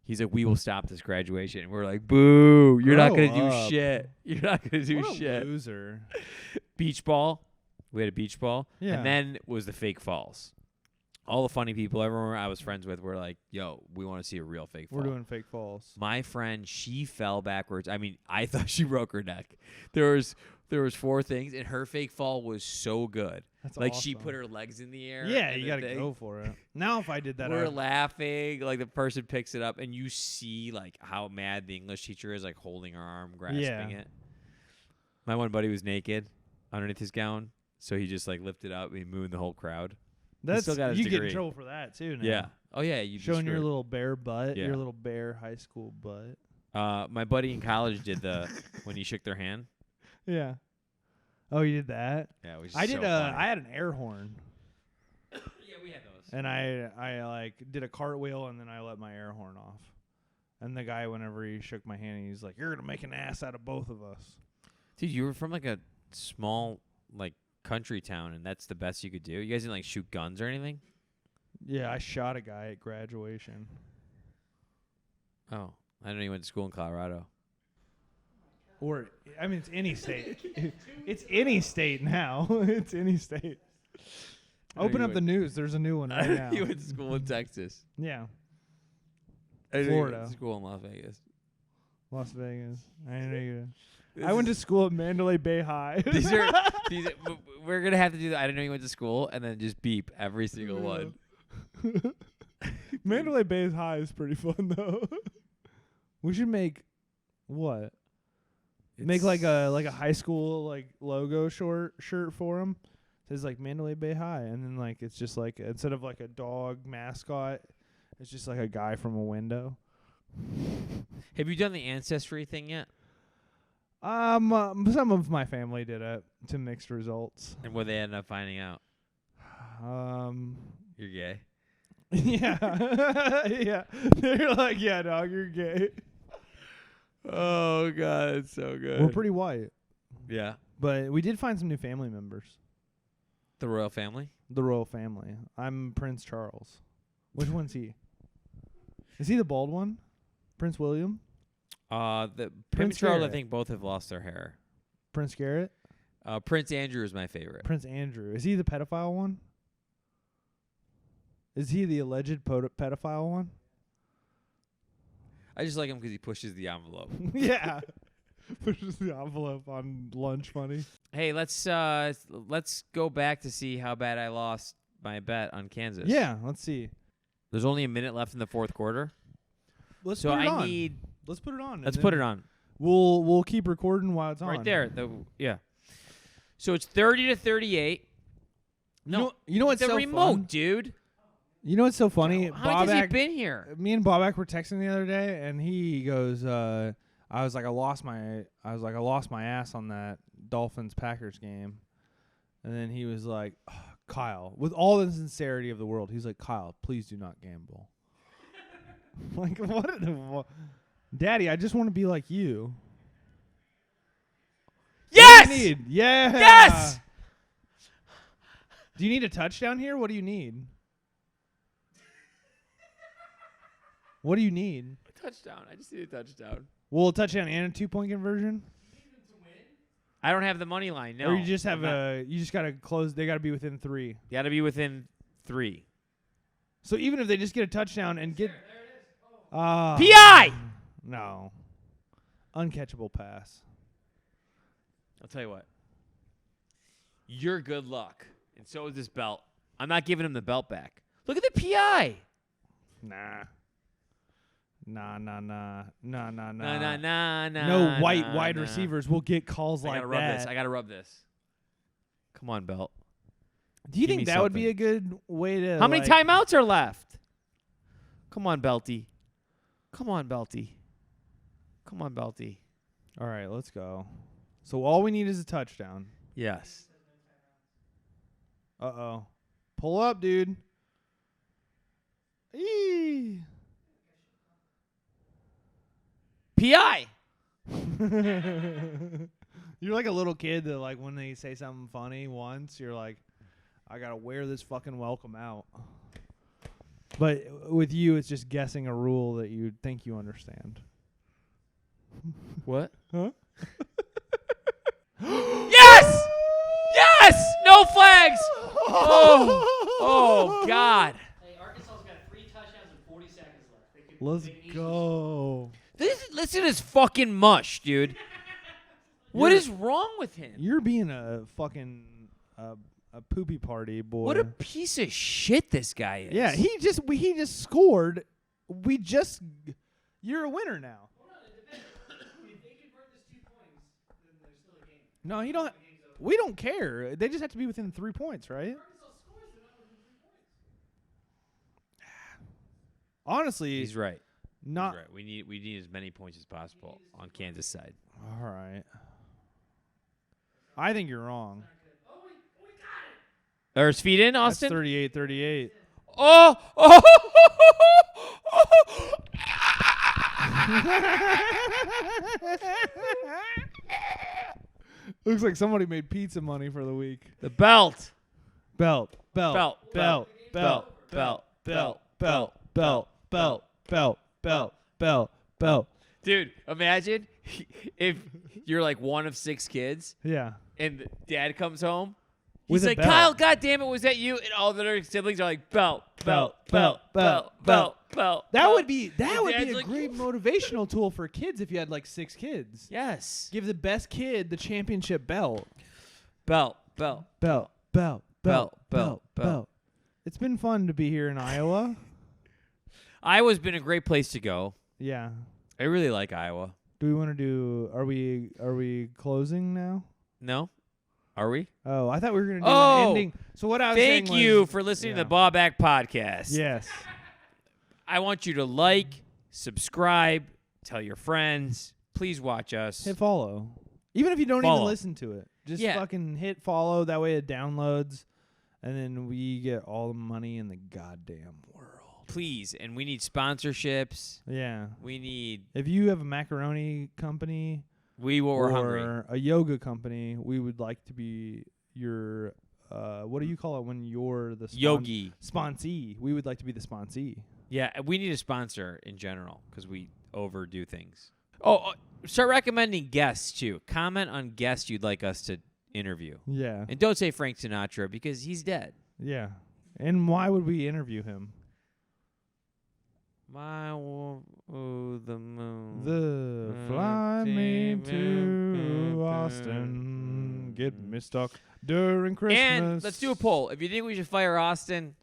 He's like, we will stop this graduation. And we're like, boo, you're not going to do shit. You're not going to do what shit. A loser. Beach ball. We had a beach ball. Yeah. And then was the fake falls. All the funny people, everyone I was friends with were like, yo, we want to see a real fake fall. We're doing fake falls. My friend, she fell backwards. I mean, I thought she broke her neck. There was 4 things, and her fake fall was so good. That's like awesome. she put her legs in the air. Yeah, you got to go for it. Now if I did that, we're laughing. Like the person picks it up, and you see like how mad the English teacher is, like holding her arm, grasping it. My one buddy was naked underneath his gown, so he just like lifted up and mooned the whole crowd. That's still got his you degree. get in trouble for that too. Now. Yeah. Oh yeah, you showing your little bare butt, Yeah. your little bare high school butt. My buddy in college did the when he shook their hand. Yeah. Oh, you did that? Yeah, it was I so did. funny. I had an air horn, Yeah, we had those. and I like did a cartwheel, and then I let my air horn off. And the guy, whenever he shook my hand, he's like, "You're gonna make an ass out of both of us." Dude, you were from like a small like country town, and that's the best you could do. You guys didn't like shoot guns or anything? Yeah, I shot a guy at graduation. Oh, I didn't know you went to school in Colorado. Or, I mean, it's any state. It's any state now. It's any state. Open up the news. There's a new one right now. You went to school in Texas. Yeah. I didn't know you went Florida. to school in Las Vegas. Las Vegas. I didn't know you. I went to school at Mandalay Bay High. We're gonna have to do that. I didn't know you went to school, and then just beep every single one. Mandalay Bay High is pretty fun though. We should make what? Make like a high school like logo shirt for them. It says like Mandalay Bay High, and then like it's just like instead of like a dog mascot, it's just like a guy from a window. Have you done the ancestry thing yet? Some of my family did it to mixed results. And what they ended up finding out? You're gay. Yeah, yeah. They're like, yeah, dog, you're gay. Oh god, it's so good. We're pretty white, Yeah. but we did find some new family members. The royal family. The royal family. I'm Prince Charles. Which one's he? Is he the bald one? Prince William? The Prince Prince Charles, I Garrett. think both have lost their hair. Prince Garrett? Prince Andrew is my favorite. Prince Andrew. Is he the pedophile one? Is he the alleged pedophile one? I just like him because he pushes the envelope. Yeah. Pushes the envelope on lunch money. Hey, let's go back to see how bad I lost my bet on Kansas. Yeah, let's see. There's only a minute left in the fourth quarter. Let's So put it I on. need. Let's put it on. Let's put it on. We'll keep recording while it's on. Right there. Yeah. So it's 30-38. No, you know what's the so remote, fun? dude. You know what's so funny? How long has he been here? Me and Baubak were texting the other day, and he goes, I was like, I lost my ass on that Dolphins Packers game, and then he was like, Kyle, with all the sincerity of the world, he's like, Kyle, please do not gamble. Like, what? Daddy, I just want to be like you. Yes! What do you need? Yeah. Yes! Do you need a touchdown here? What do you need? What do you need? A touchdown. I just need a touchdown. Well, a touchdown and a 2-point conversion? I don't have the money line. No. Or you just have you just got to close. They got to be within 3. You got to be within 3. So even if they just get a touchdown and get PI! No. Uncatchable pass. I'll tell you what. You're good luck, and so is this belt. I'm not giving him the belt back. Look at the PI. Nah. Nah. No white wide receivers will get calls like that. I gotta rub this. Come on, belt. Do you Give think me that would be something. a good way to? How many timeouts are left? Come on, Belty. Come on, Belty. Come on, Belty. All right, let's go. So all we need is a touchdown. Yes. Uh-oh. Pull up, dude. Eee. PI. You're like a little kid that, like, when they say something funny once, you're like, I got to wear this fucking welcome out. But with you, it's just guessing a rule that you think you understand. What? Huh? Yes! Yes! No flags! Oh, God. Hey, Arkansas's got 3 touchdowns and 40 seconds left. They could, Let's they could easily go. Listen to this fucking mush, dude. What is wrong with him? You're being a fucking a poopy party, boy. What a piece of shit this guy is. Yeah, he just scored. You're a winner now. Hold on, it depends. If they convert this 2 points, then there's still a game. No, you don't. We don't care. They just have to be within 3 points, right? Arkansas scores, they're not within 3 points. Honestly, He's right. not. He's right. We need as many points as possible on Kansas side. All right. I think you're wrong. Oh, we got it. There's feet in, That's Austin. 38-38. Oh! Looks like somebody made pizza money for the week. The belt. Belt. Belt. Dude, imagine if you're like one of 6 kids Yeah. and dad comes home. With He's a like, belt. Kyle, goddamn it, was that you? And all the other siblings are like, belt. That would be Dad's a like, great motivational tool for kids if you had like 6 kids. Yes. Give the best kid the championship belt. Belt. Belt. It's been fun to be here in Iowa. Iowa's been a great place to go. Yeah. I really like Iowa. Do we want to do? Are we closing now? No? Are we? Oh, I thought we were gonna do Oh, an ending. So what I was saying Thank was, you for listening to the Baubak podcast. Yes. I want you to like, subscribe, tell your friends. Please watch us. Hit follow. Even if you don't Follow. even listen to it, just Yeah. fucking hit follow. That way it downloads, and then we get all the money in the goddamn world. Please. And we need sponsorships. Yeah. We need. If you have a macaroni company We're or hungry. a yoga company, we would like to be your what do you call it when you're the Yogi. sponsee? We would like to be the sponsee. Yeah, we need a sponsor in general because we overdo things. Oh, start recommending guests too. Comment on guests you'd like us to interview. Yeah. And don't say Frank Sinatra because he's dead. Yeah. And why would we interview him? The moon. Fly me to Austin, get me stuck during Christmas. And let's do a poll. If you think we should fire Austin,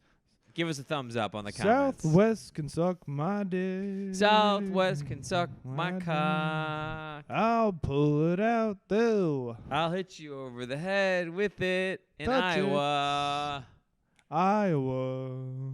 give us a thumbs up on the comments. Southwest can suck my dick. Southwest can suck my dick. cock. I'll pull it out though. I'll hit you over the head with it in Touch it. Iowa. Iowa.